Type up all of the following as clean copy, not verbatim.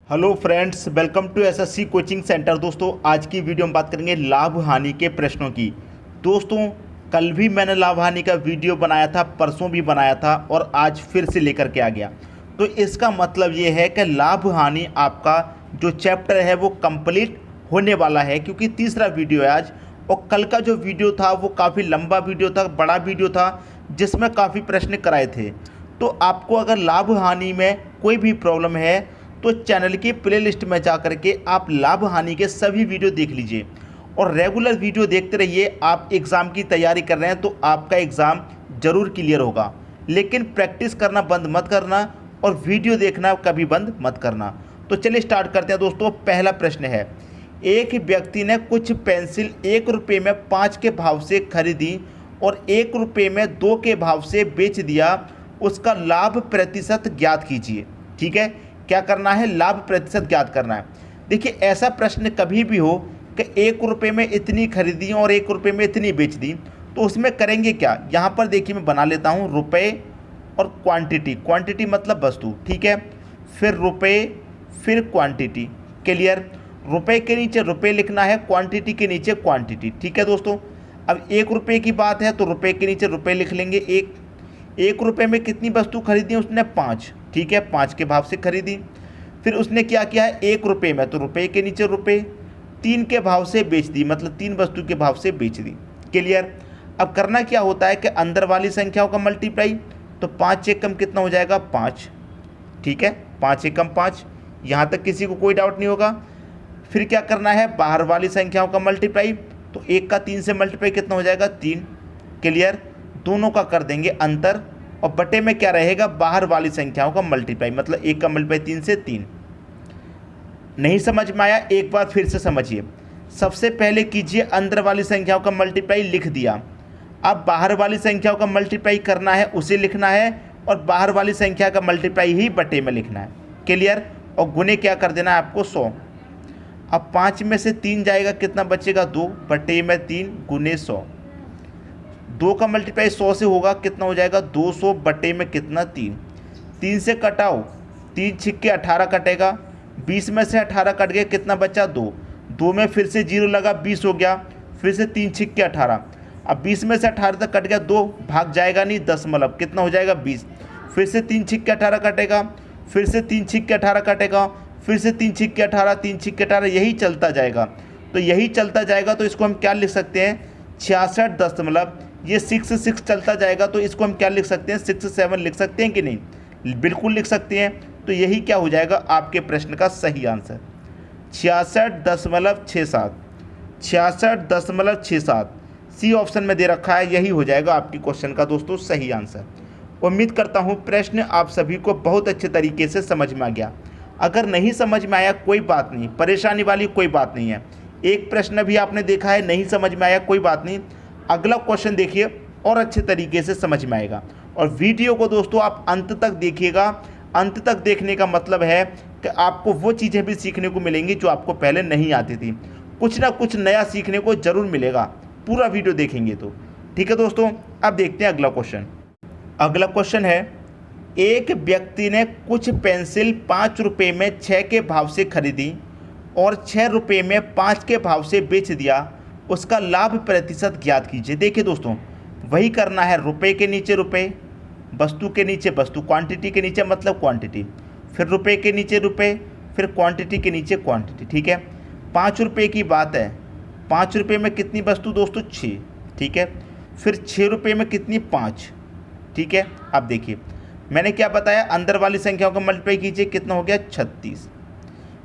Hello friends, welcome to SSC coaching centre. दोस्तों, आज की वीडियो में बात करेंगे लाभ हानि के प्रश्नों की। दोस्तों, कल भी मैंने लाभ हानि का वीडियो बनाया था, परसों भी बनाया था और आज फिर से लेकर के आ गया। तो इसका मतलब ये है कि लाभ हानि आपका जो चैप्टर है वो कंप्लीट होने वाला है, क्योंकि तीसरा वीडियो है आज। और कल का जो वीडियो था वो काफ़ी लंबा वीडियो था, बड़ा वीडियो था, जिसमें काफ़ी प्रश्न कराए थे। तो आपको अगर लाभ हानि में कोई भी प्रॉब्लम है तो चैनल की प्लेलिस्ट में जा करके आप लाभ हानि के सभी वीडियो देख लीजिए और रेगुलर वीडियो देखते रहिए। आप एग्ज़ाम की तैयारी कर रहे हैं तो आपका एग्ज़ाम ज़रूर क्लियर होगा, लेकिन प्रैक्टिस करना बंद मत करना और वीडियो देखना कभी बंद मत करना। तो चलिए स्टार्ट करते हैं। दोस्तों, पहला प्रश्न है, एक व्यक्ति ने कुछ पेंसिल 1 रुपये में 5 के भाव से खरीदी और 1 रुपये में 2 के भाव से बेच दिया, उसका लाभ प्रतिशत ज्ञात कीजिए। ठीक है, क्या करना है? लाभ प्रतिशत ज्ञात करना है। देखिए, ऐसा प्रश्न कभी भी हो कि 1 रुपये में इतनी खरीदी और 1 रुपये में इतनी बेच दी, तो उसमें करेंगे क्या? यहाँ पर देखिए, मैं बना लेता हूँ रुपये और क्वांटिटी। क्वांटिटी मतलब वस्तु, ठीक है, फिर रुपये, फिर क्वांटिटी। क्लियर? रुपये के नीचे रुपये लिखना है, क्वांटिटी के नीचे क्वांटिटी। ठीक है दोस्तों, अब 1 रुपये की बात है तो रुपये के नीचे रुपये लिख लेंगे। 1 रुपये में कितनी वस्तु खरीदी? उसने 5। ठीक है, 5 के भाव से खरीदी। फिर उसने क्या किया है? 1 रुपये में तो रुपये के नीचे रुपये, 3 के भाव से बेच दी, मतलब 3 वस्तु के भाव से बेच दी। क्लियर? अब करना क्या होता है कि अंदर वाली संख्याओं का मल्टीप्लाई, तो 5 एकम कितना हो जाएगा? 5। ठीक है, 5 एकम 5। यहाँ तक किसी को कोई डाउट नहीं होगा। फिर क्या करना है? बाहर वाली संख्याओं का मल्टीप्लाई, तो 1 का 3 से मल्टीप्लाई कितना हो जाएगा? 3। क्लियर? दोनों का कर देंगे अंतर और बटे में क्या रहेगा? बाहर वाली संख्याओं का मल्टीप्लाई, मतलब 1 का मल्टीप्लाई 3 से 3। नहीं समझ में आया? एक बार फिर से समझिए। सबसे पहले कीजिए अंदर वाली संख्याओं का मल्टीप्लाई, लिख दिया। अब बाहर वाली संख्याओं का मल्टीप्लाई करना है, उसे लिखना है, और बाहर वाली संख्या का मल्टीप्लाई ही बटे में लिखना है। क्लियर? और गुने क्या कर देना है आपको? 100। अब 5 में से 3 जाएगा, कितना बचेगा? 2 बटे में 3 गुने 100। 2 का मल्टीप्लाई 100 से होगा, कितना हो जाएगा? 200 बटे में कितना? 3। 3 से कटाओ, 3 छिक्के 18 कटेगा। 20 में से 18 कट गया, कितना बचा? 2। 2 में फिर से 0 लगा, 20 हो गया। फिर से 3 छिक्के 18। अब 20 में से 18 तक कट गया, 2 भाग जाएगा नहीं, दशमलव, कितना हो जाएगा? 20। फिर से 3 छिक्के 18 कटेगा, फिर से 3 छिक्के 18 कटेगा, फिर से 3 छिक्के 18, 3 छिक्के 18, यही चलता जाएगा। तो यही चलता जाएगा, तो इसको हम क्या लिख सकते हैं? 66 दशमलव, ये 6 चलता जाएगा, तो इसको हम क्या लिख सकते हैं? 67 लिख सकते हैं कि नहीं? बिल्कुल लिख सकते हैं। तो यही क्या हो जाएगा आपके प्रश्न का सही आंसर? 66.67। 66.67 सी ऑप्शन में दे रखा है, यही हो जाएगा आपकी क्वेश्चन का दोस्तों सही आंसर। उम्मीद करता हूँ प्रश्न आप सभी को बहुत अच्छे तरीके से समझ में आ गया। अगर नहीं समझ में आया कोई बात नहीं, परेशानी वाली कोई बात नहीं है। एक प्रश्न भी आपने देखा है, नहीं समझ में आया, कोई बात नहीं, अगला क्वेश्चन देखिए और अच्छे तरीके से समझ में आएगा। और वीडियो को दोस्तों आप अंत तक देखिएगा। अंत तक देखने का मतलब है कि आपको वो चीज़ें भी सीखने को मिलेंगी जो आपको पहले नहीं आती थी। कुछ ना कुछ नया सीखने को ज़रूर मिलेगा, पूरा वीडियो देखेंगे तो। ठीक है दोस्तों, अब देखते हैं अगला क्वेश्चन। अगला क्वेश्चन है, एक व्यक्ति ने कुछ पेंसिल 5 रुपये में 6 के भाव से खरीदी और 6 रुपये में 5 के भाव से बेच दिया, उसका लाभ प्रतिशत ज्ञात कीजिए। देखिए दोस्तों, वही करना है, रुपये के नीचे रुपये, वस्तु के नीचे वस्तु, क्वांटिटी के नीचे मतलब क्वांटिटी, फिर रुपये के नीचे रुपये, फिर क्वांटिटी के नीचे क्वांटिटी। ठीक है, 5 रुपये की बात है, 5 रुपये में कितनी वस्तु दोस्तों? 6। ठीक है, फिर 6 रुपये में कितनी? 5। ठीक है, अब देखिए मैंने क्या बताया, अंदर वाली संख्याओं का मल्टीप्लाई कीजिए, कितना हो गया? 36।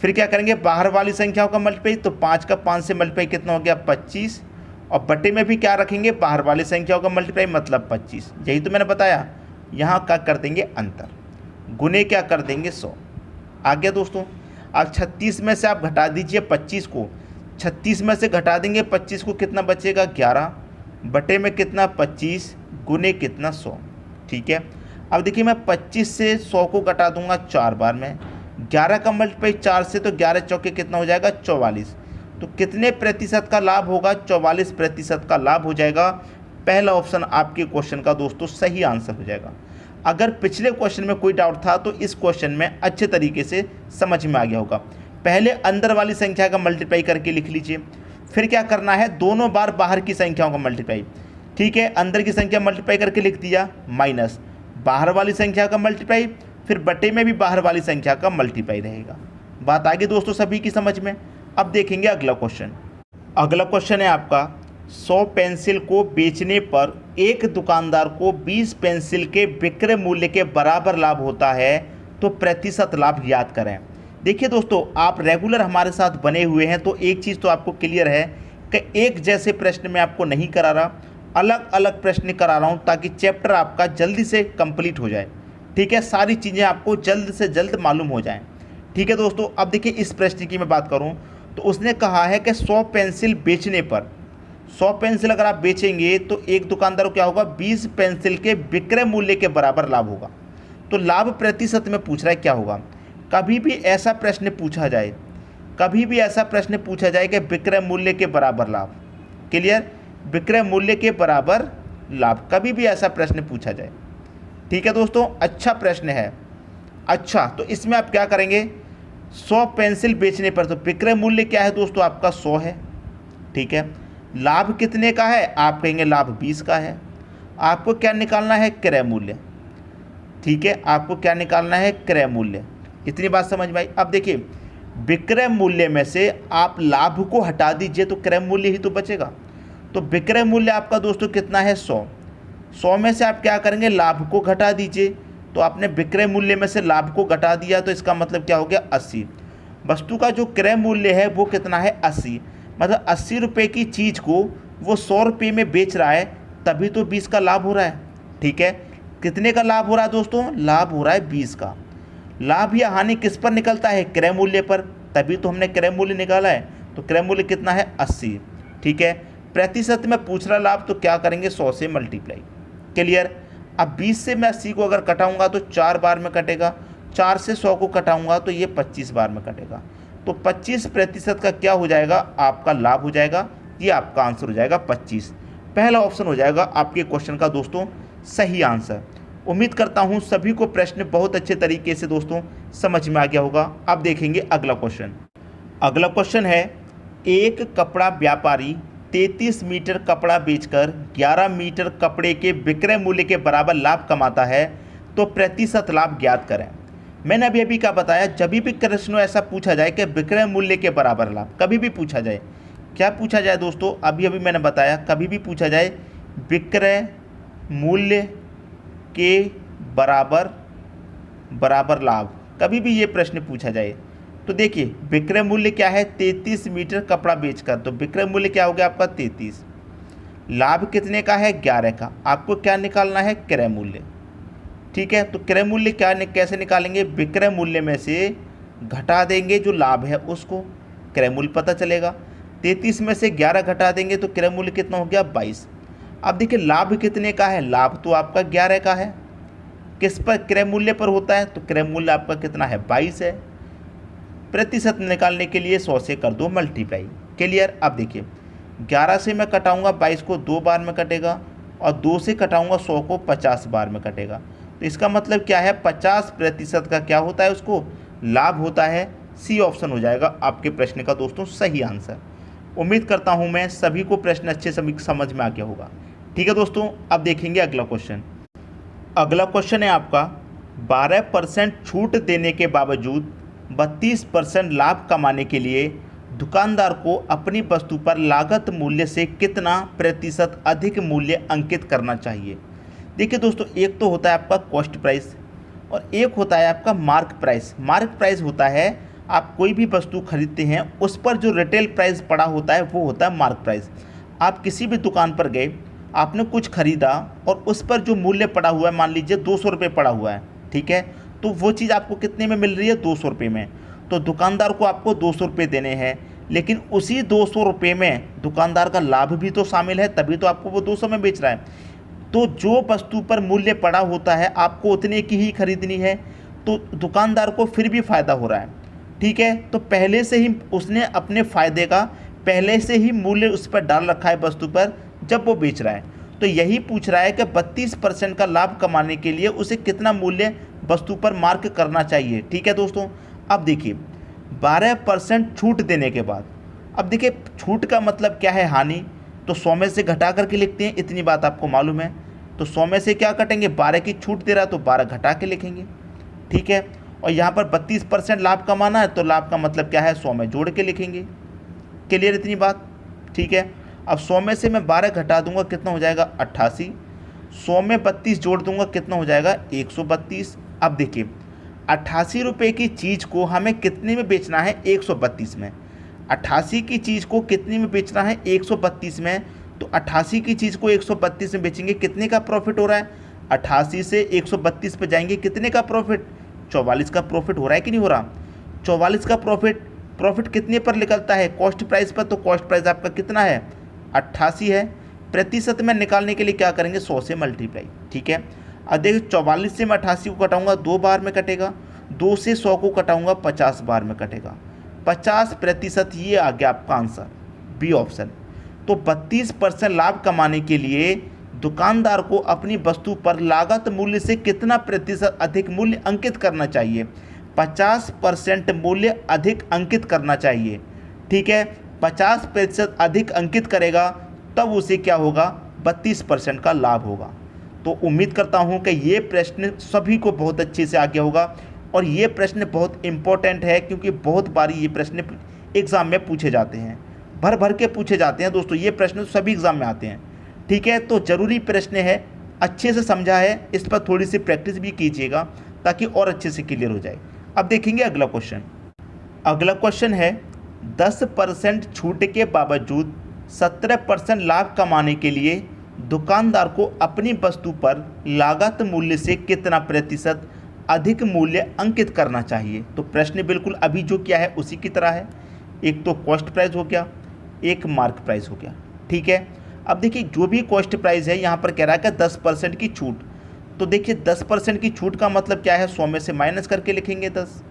फिर क्या करेंगे? बाहर वाली संख्याओं का मल्टीप्लाई, तो 5 का 5 से मल्टीप्लाई कितना हो गया? 25। और बटे में भी क्या रखेंगे? बाहर वाली संख्याओं का मल्टीप्लाई, मतलब 25। यही तो मैंने बताया। यहाँ का कर देंगे अंतर, गुने क्या कर देंगे? 100। आ गया दोस्तों। अब 36 में से आप घटा दीजिए 25 को, 36 में से घटा देंगे 25 को, कितना बचेगा? 11 बटे में कितना? 25 गुने कितना? 100। ठीक है, अब देखिए मैं 25 से 100 को घटा दूंगा 4 बार में, 11 का मल्टीप्लाई 4 से, तो 11 चौके कितना हो जाएगा? 44। तो कितने प्रतिशत का लाभ होगा? 44% का लाभ हो जाएगा। पहला ऑप्शन आपके क्वेश्चन का दोस्तों सही आंसर हो जाएगा। अगर पिछले क्वेश्चन में कोई डाउट था तो इस क्वेश्चन में अच्छे तरीके से समझ में आ गया होगा। पहले अंदर वाली संख्या का मल्टीप्लाई करके लिख लीजिए, फिर क्या करना है, दोनों बार बाहर की संख्याओं का मल्टीप्लाई। ठीक है, अंदर की संख्या मल्टीप्लाई करके लिख दिया, माइनस बाहर वाली संख्या का मल्टीप्लाई, फिर बटे में भी बाहर वाली संख्या का मल्टीप्लाई रहेगा। बात आगे दोस्तों सभी की समझ में। अब देखेंगे अगला क्वेश्चन। अगला क्वेश्चन है आपका, 100 पेंसिल को बेचने पर एक दुकानदार को 20 पेंसिल के विक्रय मूल्य के बराबर लाभ होता है, तो प्रतिशत लाभ याद करें। देखिए दोस्तों, आप रेगुलर हमारे साथ बने हुए हैं तो एक चीज़ तो आपको क्लियर है कि एक जैसे प्रश्न मैं आपको नहीं करा रहा, अलग अलग प्रश्न करा रहा हूँ ताकि चैप्टर आपका जल्दी से कंप्लीट हो जाए। ठीक है, सारी चीज़ें आपको जल्द से जल्द मालूम हो जाएं। ठीक है दोस्तों, अब देखिए इस प्रश्न की मैं बात करूँ तो उसने कहा है कि 100 पेंसिल बेचने पर, 100 पेंसिल अगर आप बेचेंगे तो एक दुकानदार को क्या होगा, 20 पेंसिल के विक्रय मूल्य के बराबर लाभ होगा। तो लाभ प्रतिशत में पूछ रहा है क्या होगा। कभी भी ऐसा प्रश्न पूछा जाए, कभी भी ऐसा प्रश्न पूछा जाए कि विक्रय मूल्य के बराबर लाभ, क्लियर, विक्रय मूल्य के बराबर लाभ, कभी भी ऐसा प्रश्न पूछा जाए। ठीक है दोस्तों, अच्छा प्रश्न है। अच्छा, तो इसमें आप क्या करेंगे, 100 पेंसिल बेचने पर, तो विक्रय मूल्य क्या है दोस्तों आपका 100 है। ठीक है, लाभ कितने का है, आप कहेंगे लाभ 20 का है। आपको क्या निकालना है, क्रय मूल्य। ठीक है, आपको क्या निकालना है, क्रय मूल्य। इतनी बात समझ में आई। अब देखिए, विक्रय मूल्य में से आप लाभ को हटा दीजिए तो क्रय मूल्य ही तो बचेगा। तो विक्रय मूल्य आपका दोस्तों कितना है, 100। 100 में से आप क्या करेंगे, लाभ को घटा दीजिए। तो आपने विक्रय मूल्य में से लाभ को घटा दिया तो इसका मतलब क्या हो गया, 80। वस्तु का जो क्रय मूल्य है वो कितना है, 80। मतलब 80 रुपये की चीज़ को वो 100 रुपये में बेच रहा है, तभी तो 20 का लाभ हो रहा है। ठीक है, कितने का लाभ हो रहा है दोस्तों, लाभ हो रहा है 20 का। लाभ या हानि किस पर निकलता है, क्रय मूल्य पर, तभी तो हमने क्रय मूल्य निकाला है। तो क्रय मूल्य कितना है, 80। ठीक है, प्रतिशत में पूछ रहा लाभ तो क्या करेंगे, 100 से मल्टीप्लाई। क्लियर। अब 20 से मैं 80 को अगर कटाऊंगा तो 4 बार में कटेगा, 4 से 100 को कटाऊंगा तो ये 25 बार में कटेगा। तो 25% का क्या हो जाएगा, आपका लाभ हो जाएगा। ये आपका आंसर हो जाएगा 25। पहला ऑप्शन हो जाएगा आपके क्वेश्चन का दोस्तों सही आंसर। उम्मीद करता हूँ सभी को प्रश्न बहुत अच्छे तरीके से दोस्तों समझ में आ गया होगा। अब देखेंगे अगला क्वेश्चन। अगला क्वेश्चन है, एक कपड़ा व्यापारी 33 मीटर कपड़ा बेचकर 11 मीटर कपड़े के विक्रय मूल्य के बराबर लाभ कमाता है, तो प्रतिशत लाभ ज्ञात करें। मैंने अभी क्या बताया, जब भी प्रश्न ऐसा पूछा जाए कि विक्रय मूल्य के बराबर लाभ, कभी भी पूछा जाए, क्या पूछा जाए दोस्तों, अभी मैंने बताया, कभी भी पूछा जाए विक्रय मूल्य के बराबर लाभ, कभी भी ये प्रश्न पूछा जाए तो देखिए विक्रय मूल्य क्या है, 33 मीटर कपड़ा बेचकर, तो विक्रय मूल्य क्या हो गया आपका 33। लाभ कितने का है, 11 का। आपको क्या निकालना है, क्रय मूल्य। ठीक है, तो क्रय मूल्य कैसे निकालेंगे, विक्रय मूल्य में से घटा देंगे जो लाभ है उसको, क्रय मूल्य पता चलेगा। 33 में से 11 घटा देंगे तो क्रय मूल्य कितना हो गया, 22। अब देखिए लाभ कितने का है, लाभ तो आपका 11 का है। किस पर, क्रय मूल्य पर होता है, तो क्रय मूल्य आपका कितना है, 22 है। प्रतिशत निकालने के लिए 100 से कर दो मल्टीप्लाई। क्लियर। अब देखिए 11 से मैं कटाऊंगा 22 को 2 बार में कटेगा, और 2 से कटाऊंगा 100 को 50 बार में कटेगा। तो इसका मतलब क्या है, 50% का क्या होता है, उसको लाभ होता है। सी ऑप्शन हो जाएगा आपके प्रश्न का दोस्तों सही आंसर। उम्मीद करता हूं मैं सभी को प्रश्न अच्छे समझ में आ गया होगा। ठीक है दोस्तों, अब देखेंगे अगला क्वेश्चन। अगला क्वेश्चन है आपका, 12% छूट देने के बावजूद 32% लाभ कमाने के लिए दुकानदार को अपनी वस्तु पर लागत मूल्य से कितना प्रतिशत अधिक मूल्य अंकित करना चाहिए। देखिए दोस्तों, एक तो होता है आपका कॉस्ट प्राइस और एक होता है आपका मार्क प्राइस। मार्क प्राइस होता है आप कोई भी वस्तु खरीदते हैं उस पर जो रिटेल प्राइस पड़ा होता है वो होता है मार्क प्राइस। आप किसी भी दुकान पर गए, आपने कुछ खरीदा और उस पर जो मूल्य पड़ा हुआ है, मान लीजिए 200 रुपये पड़ा हुआ है, ठीक है, तो वो चीज़ आपको कितने में मिल रही है, 200 रुपये में। तो दुकानदार को आपको 200 रुपये देने हैं, लेकिन उसी 200 रुपये में दुकानदार का लाभ भी तो शामिल है, तभी तो आपको वो 200 में बेच रहा है। तो जो वस्तु पर मूल्य पड़ा होता है आपको उतने की ही खरीदनी है, तो दुकानदार को फिर भी फ़ायदा हो रहा है। ठीक है, तो पहले से ही उसने अपने फ़ायदे का पहले से ही मूल्य उस पर डाल रखा है वस्तु पर जब वो बेच रहा है। तो यही पूछ रहा है कि 32% का लाभ कमाने के लिए उसे कितना मूल्य वस्तु पर मार्क करना चाहिए। ठीक है दोस्तों, अब देखिए 12% छूट देने के बाद, अब देखिए छूट का मतलब क्या है, हानि, तो 100 में से घटा करके लिखते हैं, इतनी बात आपको मालूम है। तो 100 में से क्या कटेंगे, 12 की छूट दे रहा है तो 12 घटा के लिखेंगे। ठीक है, और यहाँ पर 32% लाभ कमाना है तो लाभ का मतलब क्या है, 100 में जोड़ के लिखेंगे। क्लियर इतनी बात? ठीक है, अब 100 में से मैं 12 घटा दूंगा, कितना हो जाएगा 88। 100 में 32 जोड़ दूंगा, कितना हो जाएगा 132। अब देखिए 88 रुपये की चीज़ को हमें कितने में बेचना है, 132 में। 88 की चीज़ को कितने में बेचना है, 132 में। तो 88 की चीज़ को 132 में बेचेंगे, कितने का प्रॉफिट हो रहा है, 88 से 132 पे जाएंगे, कितने का प्रॉफिट, 44 का प्रॉफिट हो रहा है कि नहीं हो रहा। 44 का प्रॉफिट कितने पर निकलता है, कॉस्ट प्राइस पर। तो कॉस्ट प्राइस आपका कितना है, 88 है। प्रतिशत में निकालने के लिए क्या करेंगे, 100 से मल्टीप्लाई। ठीक है, अब देखिए 44 से मैं 88 को कटाऊंगा, 2 बार में कटेगा। 2 से 100 को कटाऊंगा, 50 बार में कटेगा। 50%, ये आ गया आपका आंसर, बी ऑप्शन। तो 32% लाभ कमाने के लिए दुकानदार को अपनी वस्तु पर लागत मूल्य से कितना प्रतिशत अधिक मूल्य अंकित करना चाहिए, 50% मूल्य अधिक अंकित करना चाहिए। ठीक है, 50% अधिक अंकित करेगा तब उसे क्या होगा, 32% का लाभ होगा। तो उम्मीद करता हूं कि ये प्रश्न सभी को बहुत अच्छे से आ गया होगा, और ये प्रश्न बहुत इम्पोर्टेंट है क्योंकि बहुत बारी ये प्रश्न एग्ज़ाम में पूछे जाते हैं, भर भर के पूछे जाते हैं दोस्तों। ये प्रश्न सभी एग्ज़ाम में आते हैं। ठीक है, तो ज़रूरी प्रश्न है, अच्छे से समझा है, इस पर थोड़ी सी प्रैक्टिस भी कीजिएगा ताकि और अच्छे से क्लियर हो जाए। अब देखेंगे अगला क्वेश्चन। अगला क्वेश्चन है 10% छूट के बावजूद 17% लाभ कमाने के लिए दुकानदार को अपनी वस्तु पर लागत मूल्य से कितना प्रतिशत अधिक मूल्य अंकित करना चाहिए। तो प्रश्न बिल्कुल अभी जो क्या है उसी की तरह है, एक तो कॉस्ट प्राइस हो गया, एक मार्क प्राइस हो गया। ठीक है, अब देखिए जो भी कॉस्ट प्राइस है यहाँ पर कह रहा है कि 10% की छूट। तो देखिए 10% की छूट का मतलब क्या है, 100 में से माइनस करके लिखेंगे 10।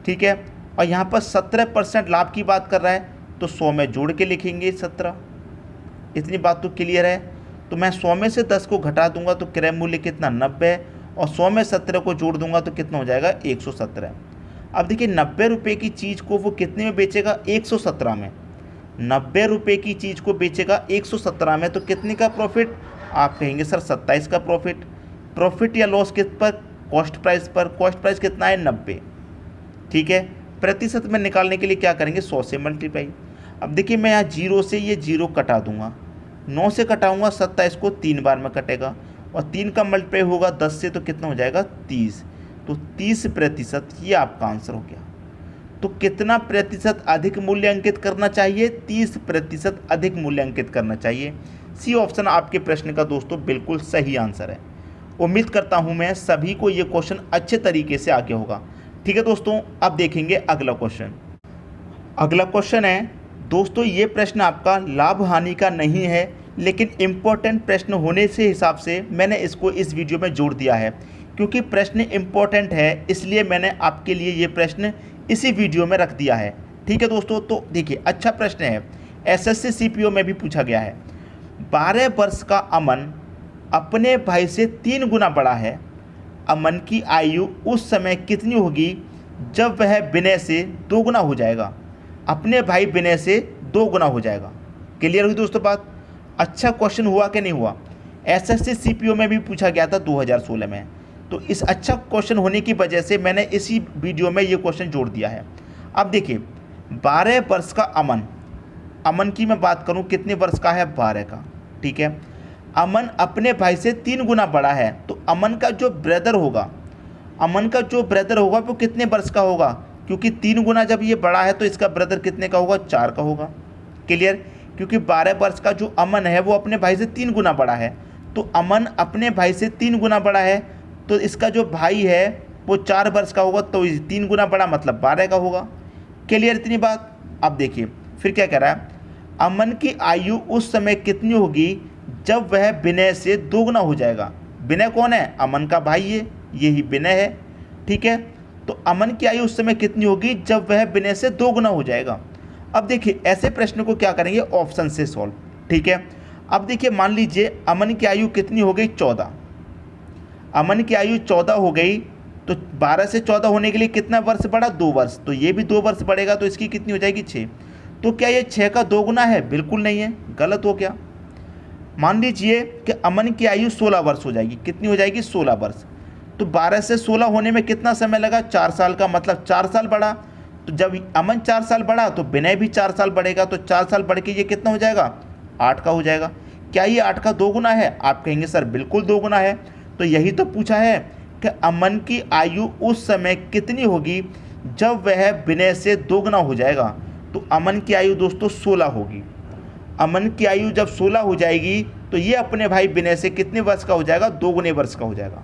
ठीक है, और यहाँ पर 17% लाभ की बात कर रहा है तो 100 में जोड़ के लिखेंगे 17। इतनी बात तो क्लियर है। तो मैं 100 में से 10 को घटा दूंगा तो क्रय मूल्य कितना, 90, और 100 में 17 को जोड़ दूंगा तो कितना हो जाएगा, 117। अब देखिए 90 रुपये की चीज़ को वो कितने में बेचेगा, 117 में। 90 रुपये की चीज़ को बेचेगा 117 में, तो कितने का प्रॉफिट, आप कहेंगे सर 27 का प्रॉफिट या लॉस किस पर, कॉस्ट प्राइस पर। कॉस्ट प्राइस कितना है, 90। ठीक है, प्रतिशत में निकालने के लिए क्या करेंगे, 100 से मल्टीप्लाई। अब देखिए मैं यहाँ 0 से ये 0 कटा दूंगा, 9 से कटाऊंगा, 27 को 3 बार में कटेगा, और 3 का मल्टीप्लाई होगा 10 से तो कितना हो जाएगा, 30। तो 30%, ये आपका आंसर हो गया। तो कितना प्रतिशत अधिक मूल्य अंकित करना चाहिए, 30% अधिक मूल्य अंकित करना चाहिए। सी ऑप्शन आपके प्रश्न का दोस्तों बिल्कुल सही आंसर है। उम्मीद करता हूं मैं सभी को ये क्वेश्चन अच्छे तरीके से आ गया होगा। ठीक है दोस्तों, अब देखेंगे अगला क्वेश्चन। अगला क्वेश्चन है दोस्तों, ये प्रश्न आपका लाभ हानि का नहीं है, लेकिन इम्पोर्टेंट प्रश्न होने से हिसाब से मैंने इसको इस वीडियो में जोड़ दिया है। क्योंकि प्रश्न इम्पोर्टेंट है इसलिए मैंने आपके लिए ये प्रश्न इसी वीडियो में रख दिया है। ठीक है दोस्तों, तो देखिए अच्छा प्रश्न है, एसएससी सीपीओ में भी पूछा गया है। 12 वर्ष का अमन अपने भाई से 3 गुना बड़ा है। अमन की आयु उस समय कितनी होगी जब वह विनय से 2 गुना हो जाएगा। अपने भाई विनय से 2 गुना हो जाएगा। क्लियर हुई दोस्तों बात? अच्छा क्वेश्चन हुआ कि नहीं हुआ? एसएससी सीपीओ में भी पूछा गया था 2016 में। तो इस अच्छा क्वेश्चन होने की वजह से मैंने इसी वीडियो में ये क्वेश्चन जोड़ दिया है। अब देखिए 12 वर्ष का अमन की मैं बात करूं कितने वर्ष का है, 12 का। ठीक है, अमन अपने भाई से 3 गुना बड़ा है, तो अमन का जो ब्रदर होगा वो कितने वर्ष का होगा, क्योंकि 3 गुना जब ये बड़ा है तो इसका ब्रदर कितने का होगा, 4 का होगा। क्लियर? क्योंकि 12 वर्ष का जो अमन है वो अपने भाई से 3 गुना बड़ा है, तो अमन अपने भाई से 3 गुना बड़ा है, तो इसका जो भाई है वो 4 वर्ष का होगा, तो 3 गुना बड़ा मतलब 12 का होगा। क्लियर इतनी बात? अब देखिए फिर क्या कह रहा है, अमन की आयु उस समय कितनी होगी जब वह विनय से 2 गुना हो जाएगा। विनय कौन है? अमन का भाई है, यही विनय है। ठीक है, तो अमन की आयु उस समय कितनी होगी जब वह विनय से 2 गुना हो जाएगा। अब देखिए ऐसे प्रश्न को क्या करेंगे, ऑप्शन से सॉल्व। ठीक है, अब देखिए मान लीजिए अमन की आयु कितनी हो गई 14। अमन की आयु 14 हो गई तो 12 से 14 होने के लिए कितना वर्ष बढ़ा, 2 वर्ष। तो ये भी 2 वर्ष बढ़ेगा तो इसकी कितनी हो जाएगी 6। तो क्या ये 6 का 2 गुना है, बिल्कुल नहीं है, गलत हो गया। मान लीजिए कि अमन की आयु 16 वर्ष हो जाएगी, कितनी हो जाएगी 16 वर्ष। तो 12 से 16 होने में कितना समय लगा, 4 साल का, मतलब 4 साल बढ़ा। तो जब अमन 4 साल बढ़ा तो विनय भी 4 साल बढ़ेगा, तो 4 साल बढ़ के ये कितना हो जाएगा, 8 का हो जाएगा। क्या ये 8 का 2 गुना है, आप कहेंगे सर बिल्कुल 2 गुना है। तो यही तो पूछा है कि अमन की आयु उस समय कितनी होगी जब वह विनय से 2 गुना हो जाएगा। तो अमन की आयु दोस्तों 16 होगी। अमन की आयु जब 16 हो जाएगी तो ये अपने भाई विनय से कितने वर्ष का हो जाएगा, 2 गुने वर्ष का हो जाएगा।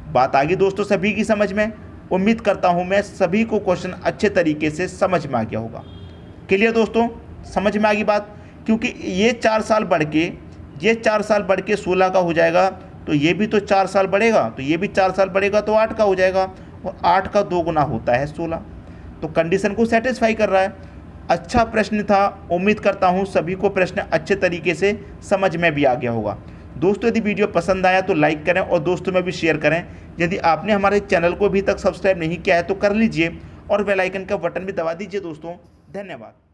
बात आ गई दोस्तों सभी की समझ में। उम्मीद करता हूँ मैं सभी को क्वेश्चन अच्छे तरीके से समझ में आ गया होगा। क्लियर दोस्तों, समझ में आ गई बात। क्योंकि ये 4 साल बढ़ के 16 का हो जाएगा, तो ये भी तो 4 साल बढ़ेगा, तो ये भी 4 साल बढ़ेगा तो 8 का हो जाएगा, और 8 का 2 गुना होता है 16। तो कंडीशन को सेटिस्फाई कर रहा है। अच्छा प्रश्न था, उम्मीद करता हूँ सभी को प्रश्न अच्छे तरीके से समझ में भी आ गया होगा। दोस्तों यदि वीडियो पसंद आया तो लाइक करें और दोस्तों में भी शेयर करें। यदि आपने हमारे चैनल को अभी तक सब्सक्राइब नहीं किया है तो कर लीजिए और बेल आइकन का बटन भी दबा दीजिए दोस्तों। धन्यवाद।